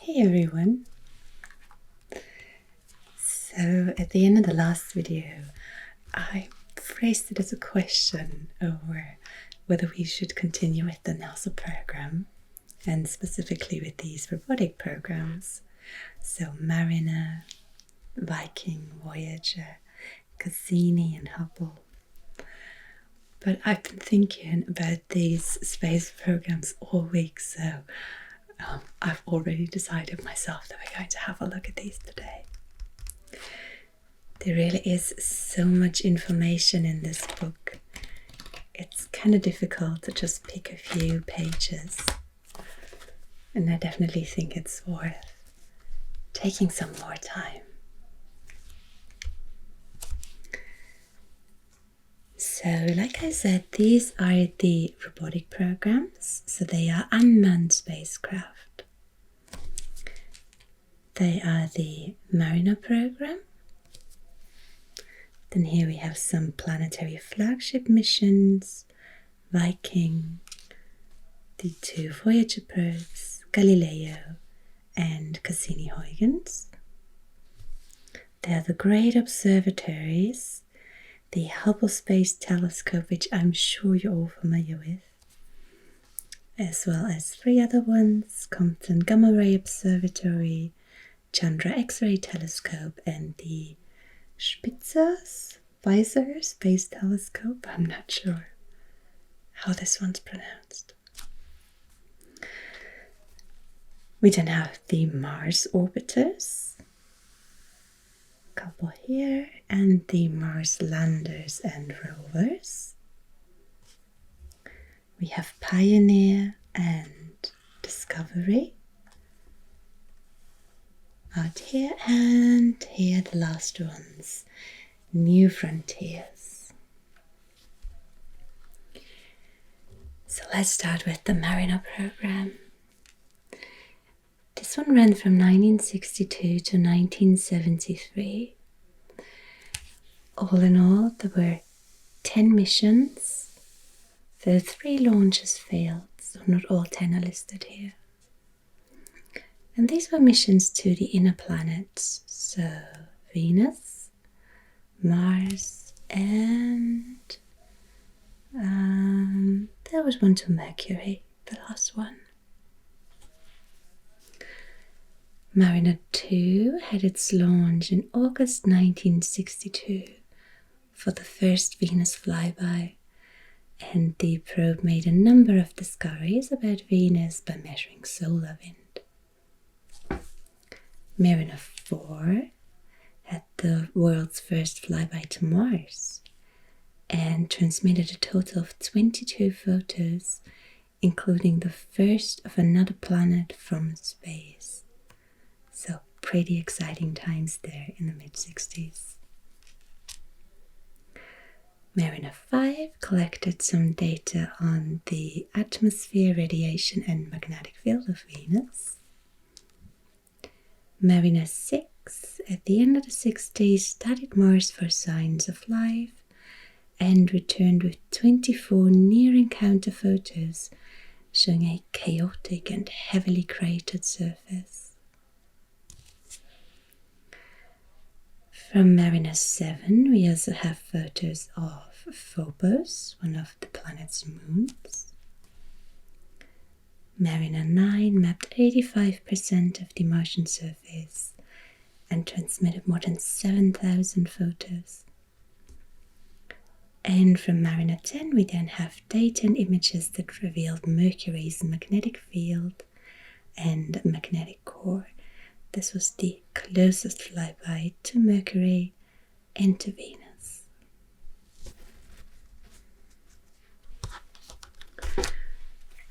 Hey everyone! So at the end of the last video I phrased it as a question over whether we should continue with the NASA program and specifically with these robotic programs. So Mariner, Viking, Voyager, Cassini and Hubble. But I've been thinking about these space programs all week, so I've already decided myself that we're going to have a look at these today. There really is so much information in this book. It's kind of difficult to just pick a few pages. And I definitely think it's worth taking some more time. So, like I said, these are the robotic programs. So they are unmanned spacecraft. They are the Mariner program. Then here we have some planetary flagship missions, Viking, the two Voyager probes, Galileo and Cassini-Huygens. They are the great observatories, the Hubble Space Telescope, which I'm sure you're all familiar with, as well as three other ones, Compton Gamma Ray Observatory, Chandra X-ray Telescope and the Spitzer Space Telescope. I'm not sure how this one's pronounced. We then have the Mars orbiters, a couple here, and the Mars landers and rovers. We have Pioneer and Discovery out here, and here the last ones, New Frontiers. So let's start with the Mariner program. This one ran from 1962 to 1973. All in all, there were 10 missions, though 3 launches failed, so not all 10 are listed here. And these were missions to the inner planets, so Venus, Mars, and there was one to Mercury, the last one. Mariner 2 had its launch in August 1962 for the first Venus flyby, and the probe made a number of discoveries about Venus by measuring solar wind. Mariner 4 had the world's first flyby to Mars and transmitted a total of 22 photos, including the first of another planet from space. So pretty exciting times there in the mid-60s. Mariner 5 collected some data on the atmosphere, radiation and magnetic field of Venus. Mariner 6, at the end of the 60s, studied Mars for signs of life and returned with 24 near-encounter photos showing a chaotic and heavily cratered surface. From Mariner 7, we also have photos of Phobos, one of the planet's moons. Mariner 9 mapped 85% of the Martian surface and transmitted more than 7,000 photos. And from Mariner 10 we then have data and images that revealed Mercury's magnetic field and magnetic core. This was the closest flyby to Mercury and to Venus.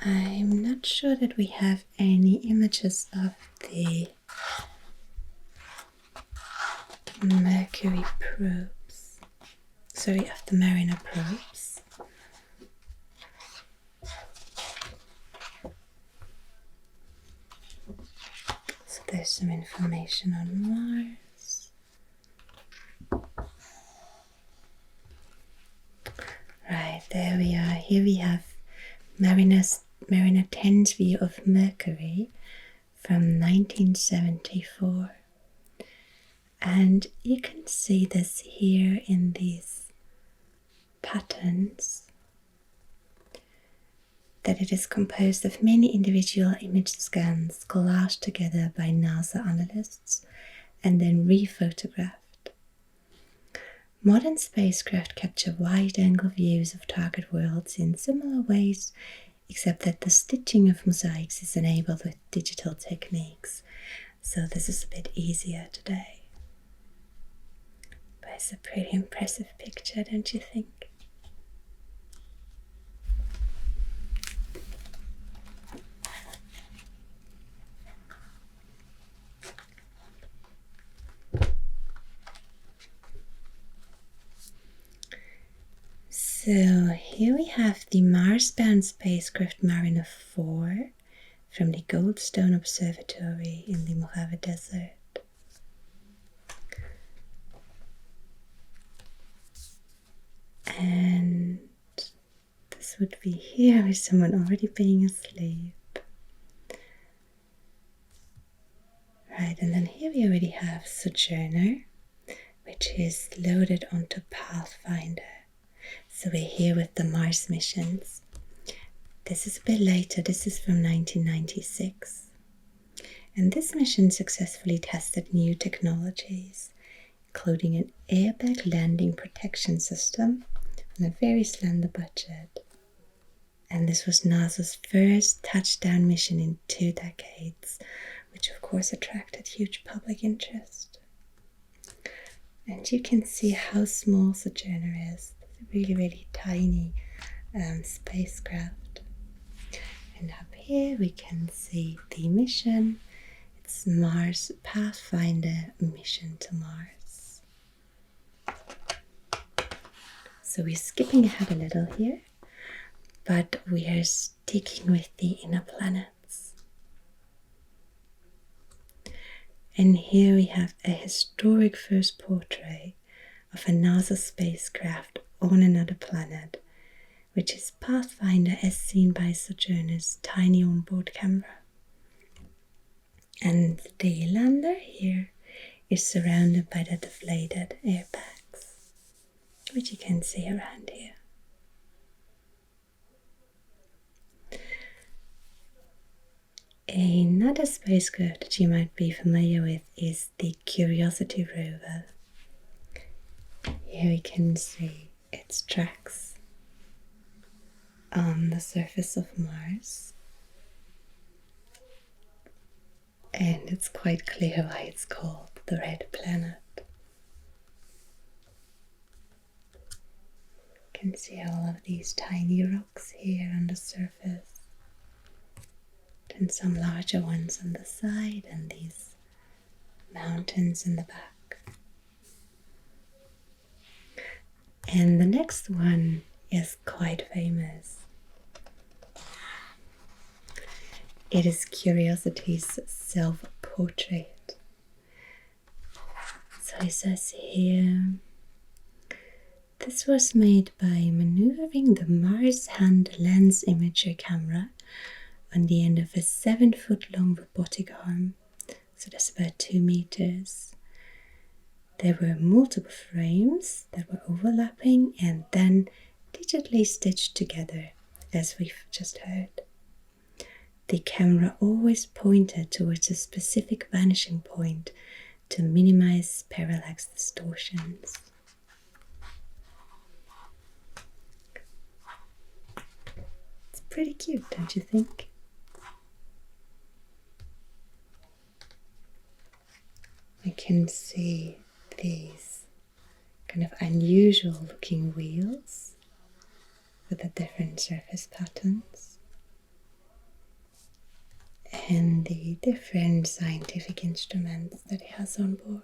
I'm not sure that we have any images of the Mercury probes. Sorry, of the Mariner probes. So there's some information on Mars. Right, there we are. Here we have Mariner 10's view of Mercury from 1974. And you can see this here in these patterns, that it is composed of many individual image scans collaged together by NASA analysts and then rephotographed. Modern spacecraft capture wide-angle views of target worlds in similar ways, except that the stitching of mosaics is enabled with digital techniques, so this is a bit easier today. But it's a pretty impressive picture, don't you think? So here we have the Mars-bound spacecraft Mariner 4 from the Goldstone Observatory in the Mojave Desert. And this would be here with someone already being asleep. Right, and then here we already have Sojourner, which is loaded onto Pathfinder. So we're here with the Mars missions. This is a bit later, this is from 1996. And this mission successfully tested new technologies, including an airbag landing protection system on a very slender budget. And this was NASA's first touchdown mission in 2 decades, which of course attracted huge public interest. And you can see how small Sojourner is. Really, really tiny spacecraft. And up here we can see the mission. It's Mars Pathfinder mission to Mars. So we're skipping ahead a little here, but we are sticking with the inner planets. And here we have a historic first portrait of a NASA spacecraft on another planet, which is Pathfinder as seen by Sojourner's tiny onboard camera. And the lander here is surrounded by the deflated airbags, which you can see around here. Another spacecraft that you might be familiar with is the Curiosity rover. Here we can see its tracks on the surface of Mars, and it's quite clear why it's called the Red Planet. You can see all of these tiny rocks here on the surface, and some larger ones on the side, and these mountains in the back. And the next one is quite famous. It is Curiosity's self-portrait. So it says here, this was made by maneuvering the Mars hand lens imager camera on the end of a 7-foot-long robotic arm. So that's about 2 meters. There were multiple frames that were overlapping and then digitally stitched together, as we've just heard. The camera always pointed towards a specific vanishing point to minimize parallax distortions. It's pretty cute, don't you think? I can see these kind of unusual looking wheels with the different surface patterns and the different scientific instruments that it has on board.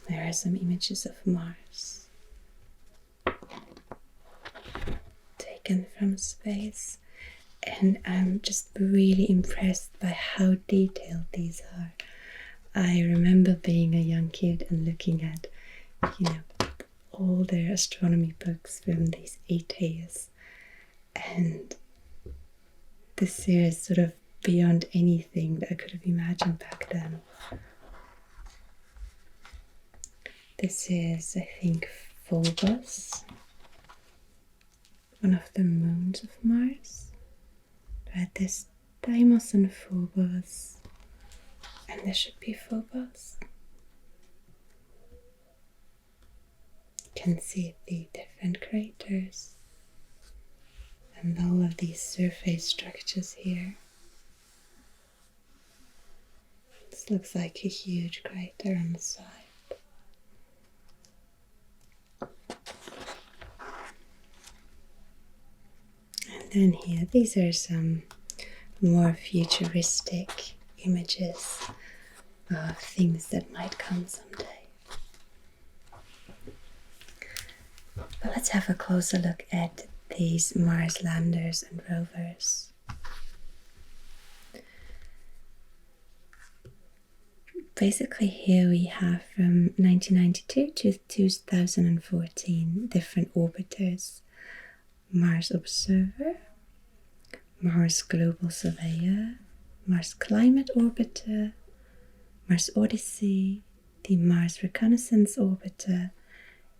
There are some images of Mars taken from space, and I'm just really impressed by how detailed these are. I remember being a young kid and looking at, all their astronomy books from these 80s, and this is sort of beyond anything that I could have imagined back then. This is, I think, Phobos, one of the moons of Mars. Right, there's Deimos and Phobos, and there should be Phobos. You can see the different craters and all of these surface structures here. This looks like a huge crater on the side. And then here, these are some more futuristic images of things that might come someday. But let's have a closer look at these Mars landers and rovers. Basically here we have from 1992 to 2014 different orbiters. Mars Observer, Mars Global Surveyor, Mars Climate Orbiter, Mars Odyssey, the Mars Reconnaissance Orbiter,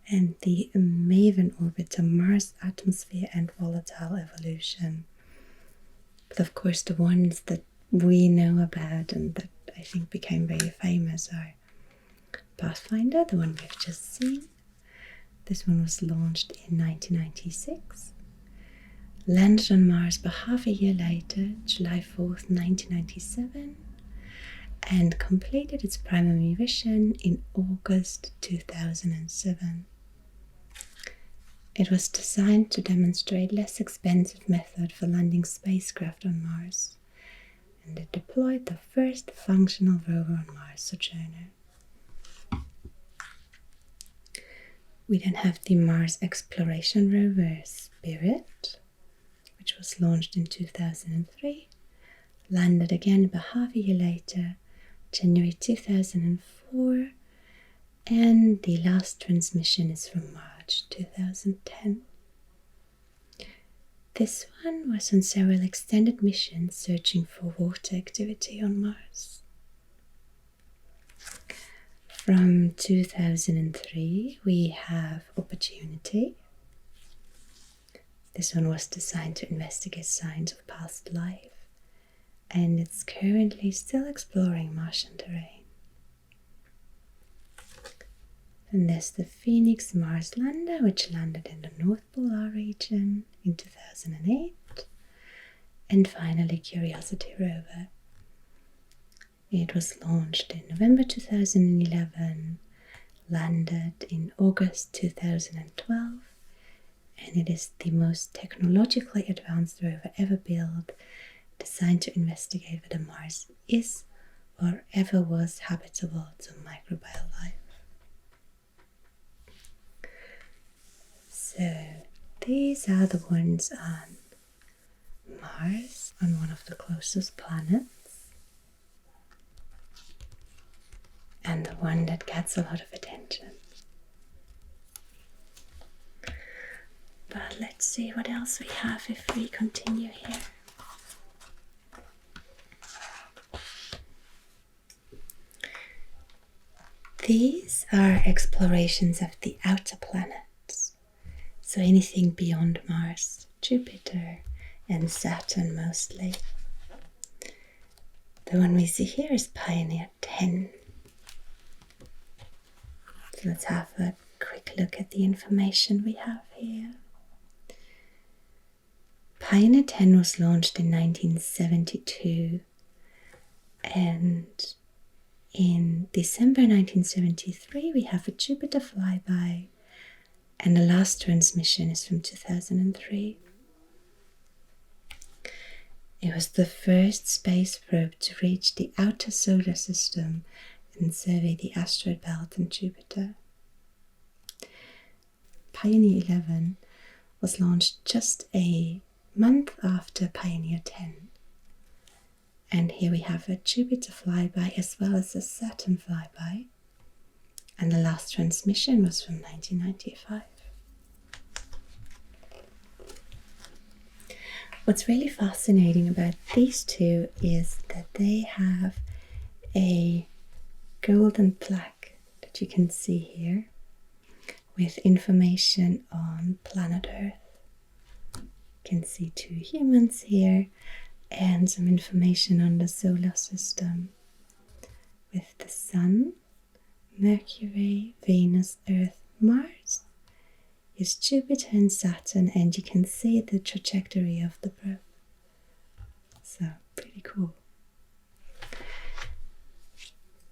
and the MAVEN Orbiter, Mars Atmosphere and Volatile Evolution. But of course the ones that we know about and that I think became very famous are Pathfinder, the one we've just seen. This one was launched in 1996. Landed on Mars but half a year later, July 4th, 1997, and completed its primary mission in August 2007. It was designed to demonstrate less expensive method for landing spacecraft on Mars, and it deployed the first functional rover on Mars, Sojourner. We then have the Mars Exploration Rover Spirit, which was launched in 2003, landed again about half a year later, January 2004, and the last transmission is from March 2010. This one was on several extended missions searching for water activity on Mars. From 2003 we have Opportunity. This one was designed to investigate signs of past life, and it's currently still exploring Martian terrain. And there's the Phoenix Mars lander, which landed in the North Polar region in 2008. And finally Curiosity rover. It was launched in November 2011, landed in August 2012, and it is the most technologically advanced rover ever built, designed to investigate whether Mars is or ever was habitable to microbial life. So these are the ones on Mars, on one of the closest planets, and the one that gets a lot of attention. But let's see what else we have if we continue here. These are explorations of the outer planets, so anything beyond Mars, Jupiter and Saturn mostly. The one we see here is Pioneer 10. So let's have a quick look at the information we have here. Pioneer 10 was launched in 1972, and in December 1973 we have a Jupiter flyby, and the last transmission is from 2003. It was the first space probe to reach the outer solar system and survey the asteroid belt in Jupiter. Pioneer 11 was launched just a month after Pioneer 10, And here we have a Jupiter flyby as well as a Saturn flyby. And the last transmission was from 1995. What's really fascinating about these two is that they have a golden plaque that you can see here with information on planet Earth. You can see 2 humans here and some information on the solar system with the Sun, Mercury, Venus, Earth, Mars. Is Jupiter and Saturn, and you can see the trajectory of the probe. So, pretty cool.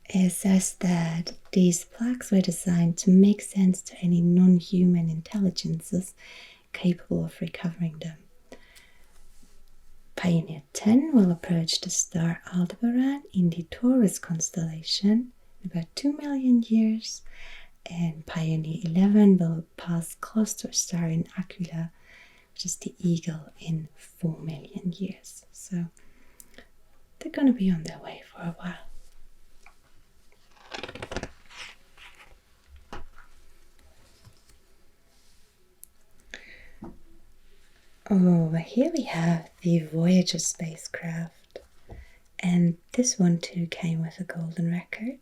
It says that these plaques were designed to make sense to any non-human intelligences capable of recovering them. Pioneer 10 will approach the star Aldebaran in the Taurus constellation in about 2 million years, and Pioneer 11 will pass close to a star in Aquila, which is the Eagle, in 4 million years. So they're going to be on their way for a while. Over here we have the Voyager spacecraft, and this one too came with a golden record.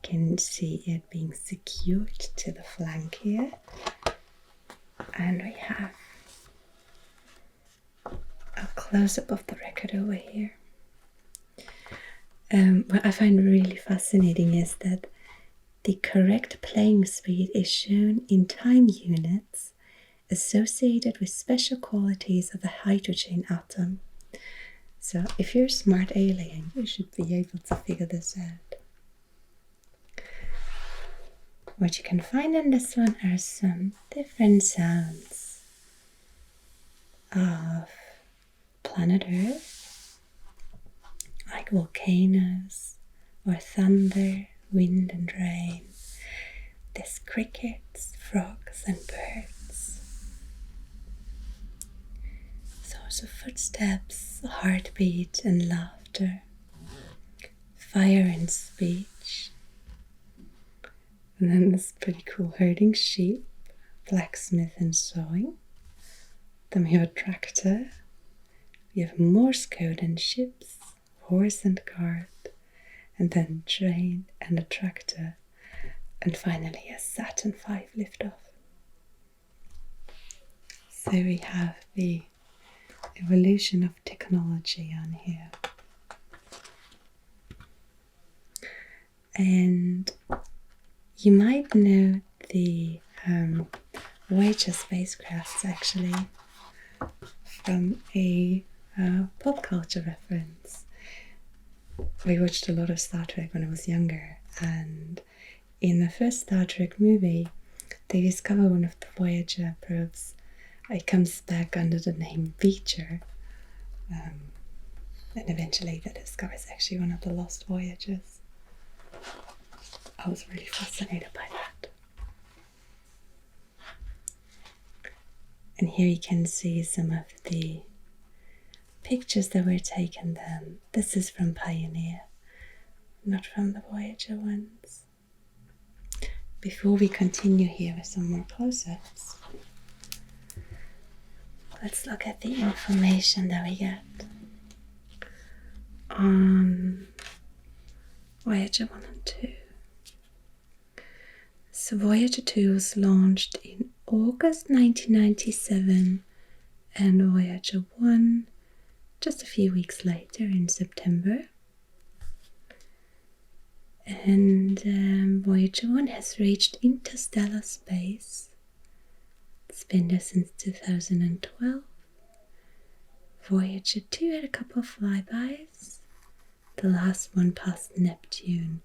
You can see it being secured to the flank here, and we have a close-up of the record over here. What I find really fascinating is that the correct playing speed is shown in time units associated with special qualities of the hydrogen atom. So if you're a smart alien, you should be able to figure this out. What you can find in this one are some different sounds of planet Earth, like volcanoes or thunder, wind and rain. There's crickets, frogs and birds. Sounds of footsteps, heartbeat and laughter, fire and speech. And then this pretty cool herding sheep, blacksmith and sewing. Then we have a tractor. We have Morse code and ships, horse and cart, and then train and a tractor, and finally a Saturn V liftoff. So we have the evolution of technology on here. And you might know the Voyager spacecrafts actually from a pop culture reference. We watched a lot of Star Trek when I was younger, and in the first Star Trek movie they discover one of the Voyager probes. It comes back under the name Beecher, and eventually they discover it's actually one of the lost Voyagers. I was really fascinated by that. And here you can see some of the pictures that were taken then. This is from Pioneer, not from the Voyager ones. Before we continue here with some more close-ups, let's look at the information that we get on Voyager 1 and 2. So Voyager 2 was launched in August 1997 and Voyager 1 just a few weeks later in September. And Voyager 1 has reached interstellar space. It's been there since 2012. Voyager 2 had a couple of flybys. The last one past Neptune,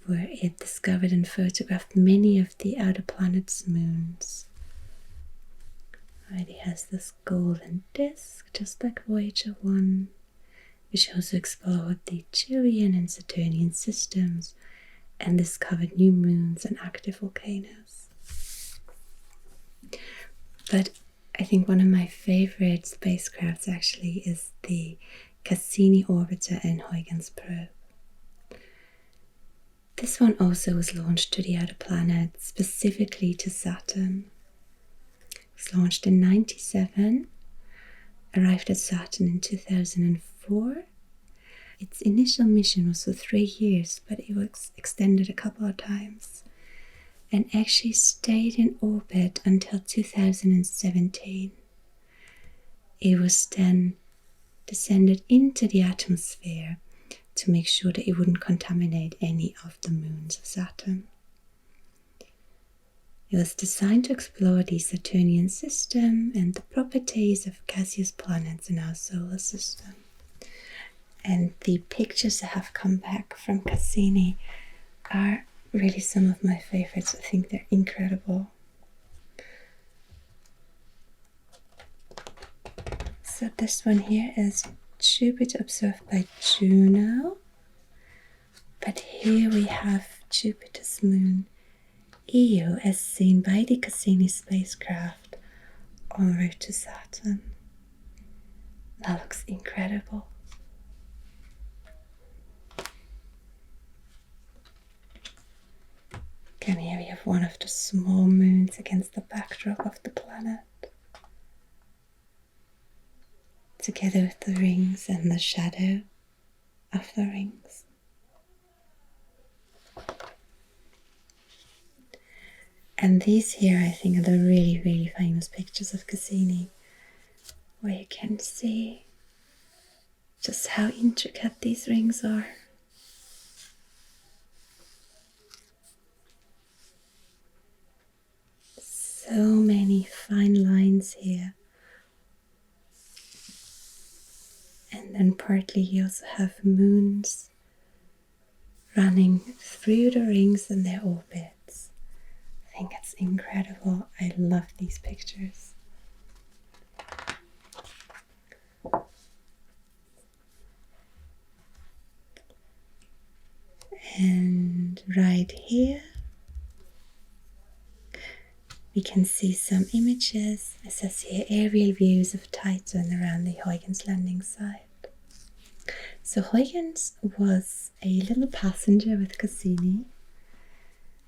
where it discovered and photographed many of the outer planet's moons. It has this golden disk, just like Voyager 1, which also explored the Julian and Saturnian systems and discovered new moons and active volcanoes. But I think one of my favorite spacecrafts actually is the Cassini orbiter and Huygens probe. This one also was launched to the outer planet, specifically to Saturn. It was launched in 1997, arrived at Saturn in 2004. Its initial mission was for 3 years, but it was extended a couple of times and actually stayed in orbit until 2017. It was then descended into the atmosphere to make sure that it wouldn't contaminate any of the moons of Saturn. It was designed to explore the Saturnian system and the properties of gaseous planets in our solar system. And the pictures that have come back from Cassini are really some of my favorites. I think they're incredible. So this one here is Jupiter observed by Juno. But here we have Jupiter's moon Io as seen by the Cassini spacecraft en route to Saturn. That looks incredible. Again, here we have one of the small moons against the backdrop of the planet, together with the rings and the shadow of the rings. And these here, I think, are the really, really famous pictures of Cassini, where you can see just how intricate these rings are. So many fine lines here. And then partly you also have moons running through the rings and their orbits. I think it's incredible. I love these pictures. And right here we can see some images. It says here aerial views of Titan around the Huygens landing site. So Huygens was a little passenger with Cassini,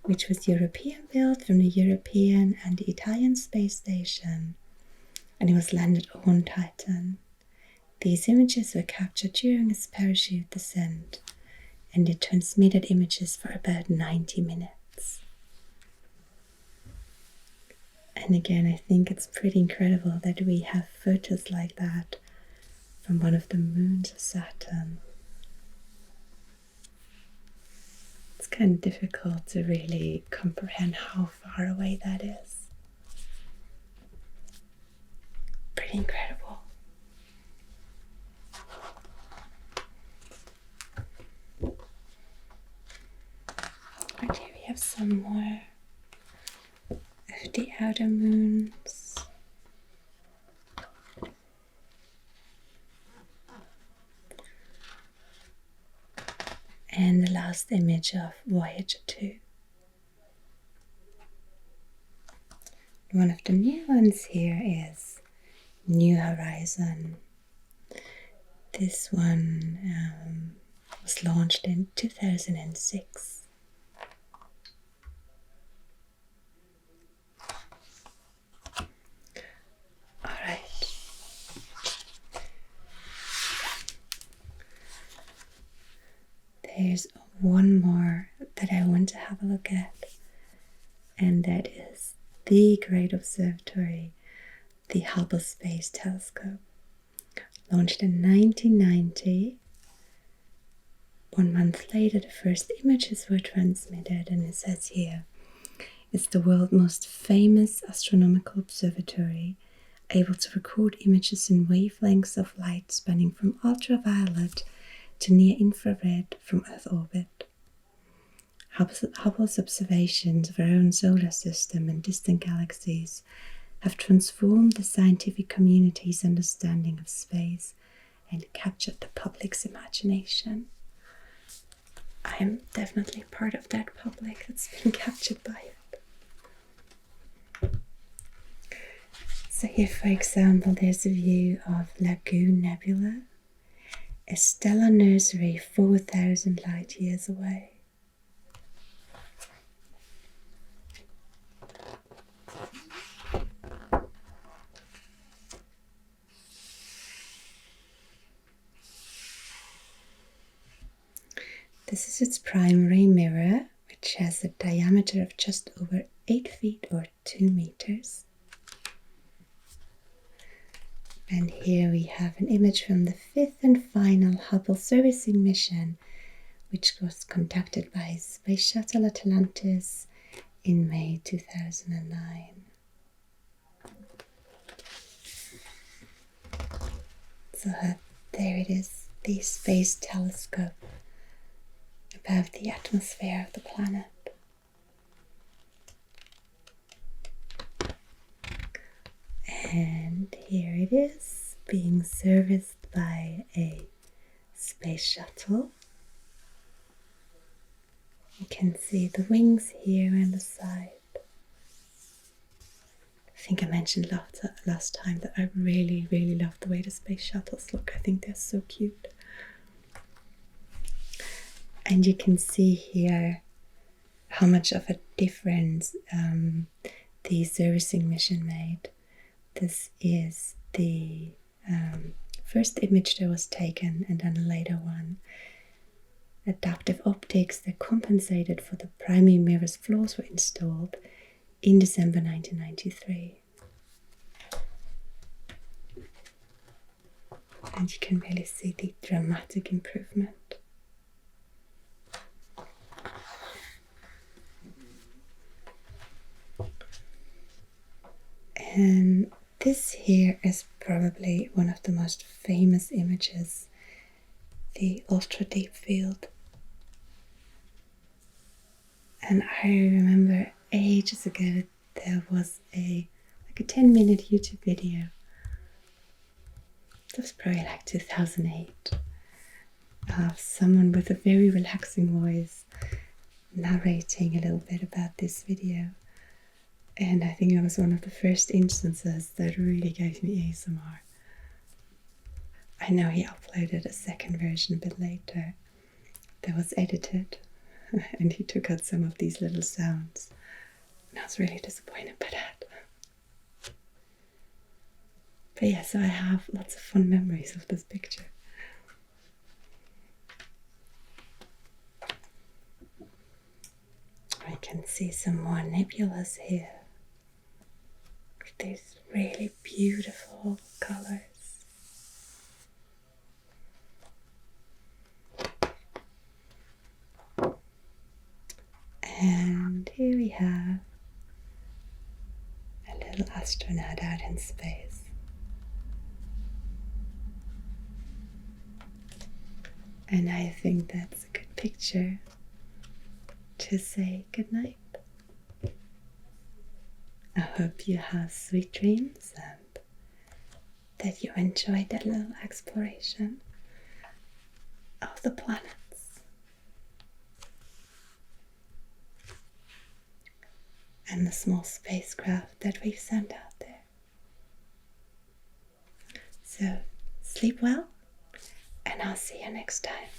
which was European built from the European and the Italian space station, and it was landed on Titan. These images were captured during its parachute descent, and it transmitted images for about 90 minutes. And again, I think it's pretty incredible that we have photos like that from one of the moons of Saturn. It's kind of difficult to really comprehend how far away that is. Pretty incredible. And here we have some more of the outer moons. And the last image of Voyager 2. One of the new ones here is New Horizon. This one was launched in 2006. There's one more that I want to have a look at, and that is the great observatory, the Hubble Space Telescope. Launched in 1990. 1 month later, the first images were transmitted, and it says here, it's the world's most famous astronomical observatory, able to record images in wavelengths of light spanning from ultraviolet to near-infrared from Earth orbit. Hubble's observations of our own solar system and distant galaxies have transformed the scientific community's understanding of space and captured the public's imagination. I am definitely part of that public that's been captured by it. So here, for example, there's a view of Lagoon Nebula. a stellar nursery 4,000 light years away. This is its primary mirror, which has a diameter of just over 8 feet or 2 meters. And here we have an image from the 5th and final Hubble servicing mission, which was conducted by Space Shuttle Atlantis in May 2009. So there it is, the space telescope above the atmosphere of the planet. And here it is, being serviced by a space shuttle. You can see the wings here on the side. I think I mentioned last time that I really, really love the way the space shuttles look. I think they're so cute. And you can see here how much of a difference the servicing mission made. This is the first image that was taken, and then a later one. Adaptive optics that compensated for the primary mirror's flaws were installed in December 1993. And you can really see the dramatic improvement. And this here is probably one of the most famous images, the ultra deep field. And I remember ages ago there was a 10-minute YouTube video. That was probably like 2008, of someone with a very relaxing voice narrating a little bit about this video. And I think it was one of the first instances that really gave me ASMR. I know he uploaded a second version a bit later that was edited, and he took out some of these little sounds. And I was really disappointed by that. But yeah, so I have lots of fun memories of this picture. I can see some more nebulas here with these really beautiful colors. And here we have a little astronaut out in space. And I think that's a good picture to say goodnight. I hope you have sweet dreams and that you enjoyed that little exploration of the planets. And the small spacecraft that we've sent out there. So sleep well, and I'll see you next time.